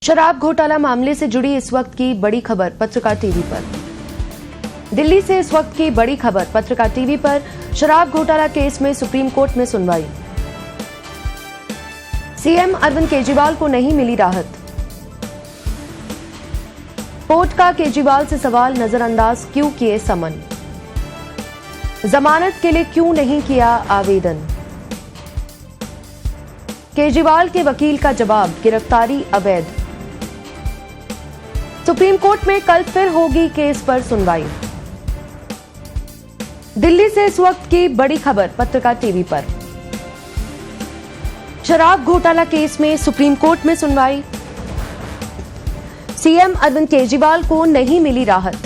शराब घोटाला मामले से जुड़ी इस वक्त की बड़ी खबर पत्रकार टीवी पर। दिल्ली से इस वक्त की बड़ी खबर पत्रकार टीवी पर। शराब घोटाला केस में सुप्रीम कोर्ट में सुनवाई। सीएम अरविंद केजरीवाल को नहीं मिली राहत। कोर्ट का केजरीवाल से सवाल, नजरअंदाज क्यों किए समन। जमानत के लिए क्यों नहीं किया आवेदन। केजरीवाल के वकील का जवाब, गिरफ्तारी अवैध। सुप्रीम कोर्ट में कल फिर होगी केस पर सुनवाई। दिल्ली से इस वक्त की बड़ी खबर पत्रकार टीवी पर। शराब घोटाला केस में सुप्रीम कोर्ट में सुनवाई। सीएम अरविंद केजरीवाल को नहीं मिली राहत।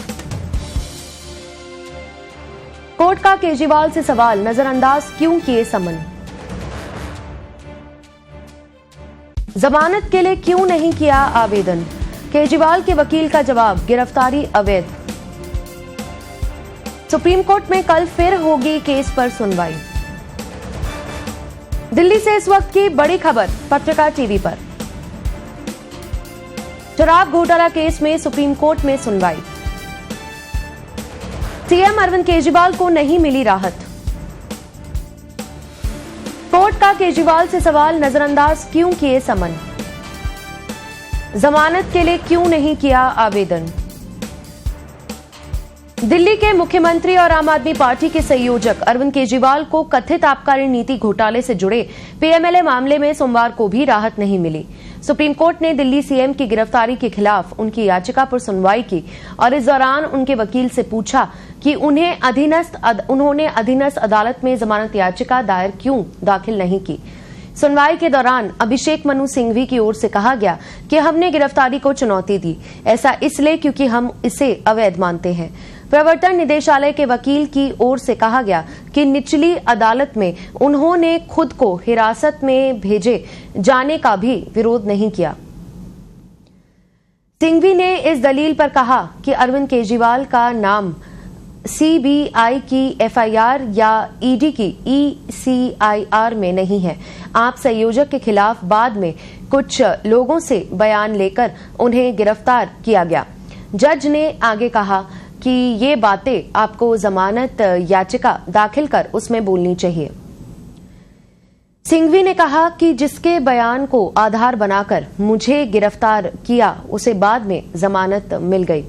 कोर्ट का केजरीवाल से सवाल, नजरअंदाज क्यों किए समन। जमानत के लिए क्यों नहीं किया आवेदन। केजरीवाल के वकील का जवाब, गिरफ्तारी अवैध। सुप्रीम कोर्ट में कल फिर होगी केस पर सुनवाई। दिल्ली से इस वक्त की बड़ी खबर पत्रकार टीवी पर। शराब घोटाला केस में सुप्रीम कोर्ट में सुनवाई। सीएम अरविंद केजरीवाल को नहीं मिली राहत। कोर्ट का केजरीवाल से सवाल, नजरअंदाज क्यों किए समन। जमानत के लिए क्यों नहीं किया आवेदन। दिल्ली के मुख्यमंत्री और आम आदमी पार्टी के संयोजक अरविंद केजरीवाल को कथित आबकारी नीति घोटाले से जुड़े पीएमएलए मामले में सोमवार को भी राहत नहीं मिली। सुप्रीम कोर्ट ने दिल्ली सीएम की गिरफ्तारी के खिलाफ उनकी याचिका पर सुनवाई की और इस दौरान उनके वकील से पूछा कि उन्होंने अधीनस्थ अदालत में जमानत याचिका दायर क्यों दाखिल नहीं की। सुनवाई के दौरान अभिषेक मनु सिंघवी की ओर से कहा गया कि हमने गिरफ्तारी को चुनौती दी, ऐसा इसलिए क्योंकि हम इसे अवैध मानते हैं। प्रवर्तन निदेशालय के वकील की ओर से कहा गया कि निचली अदालत में उन्होंने खुद को हिरासत में भेजे जाने का भी विरोध नहीं किया। सिंघवी ने इस दलील पर कहा कि अरविंद केजरीवाल का नाम सीबीआई की एफआईआर या ईडी की ईसीआईआर में नहीं है। आप संयोजक के खिलाफ बाद में कुछ लोगों से बयान लेकर उन्हें गिरफ्तार किया गया। जज ने आगे कहा कि ये बातें आपको जमानत याचिका दाखिल कर उसमें बोलनी चाहिए। सिंघवी ने कहा कि जिसके बयान को आधार बनाकर मुझे गिरफ्तार किया उसे बाद में जमानत मिल गई,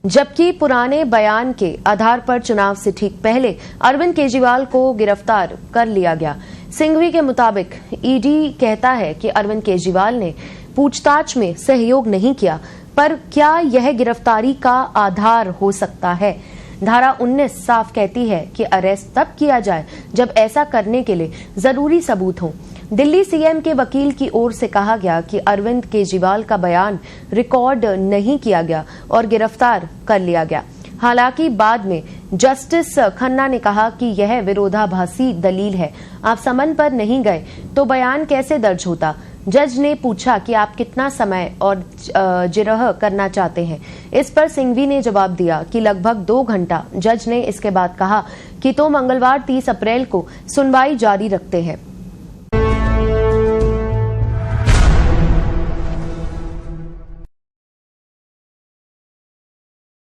जबकि पुराने बयान के आधार पर चुनाव से ठीक पहले अरविंद केजरीवाल को गिरफ्तार कर लिया गया। सिंघवी के मुताबिक ईडी कहता है कि अरविंद केजरीवाल ने पूछताछ में सहयोग नहीं किया, पर क्या यह गिरफ्तारी का आधार हो सकता है। धारा 19 साफ कहती है कि अरेस्ट तब किया जाए जब ऐसा करने के लिए जरूरी सबूत हो। दिल्ली सीएम के वकील की ओर से कहा गया कि अरविंद केजरीवाल का बयान रिकॉर्ड नहीं किया गया और गिरफ्तार कर लिया गया। हालांकि बाद में जस्टिस खन्ना ने कहा कि यह विरोधाभासी दलील है, आप समन पर नहीं गए तो बयान कैसे दर्ज होता। जज ने पूछा कि आप कितना समय और जिरह करना चाहते हैं। इस पर सिंघवी ने जवाब दिया कि लगभग 2 घंटा। जज ने इसके बाद कहा कि तो मंगलवार 30 अप्रैल को सुनवाई जारी रखते हैं।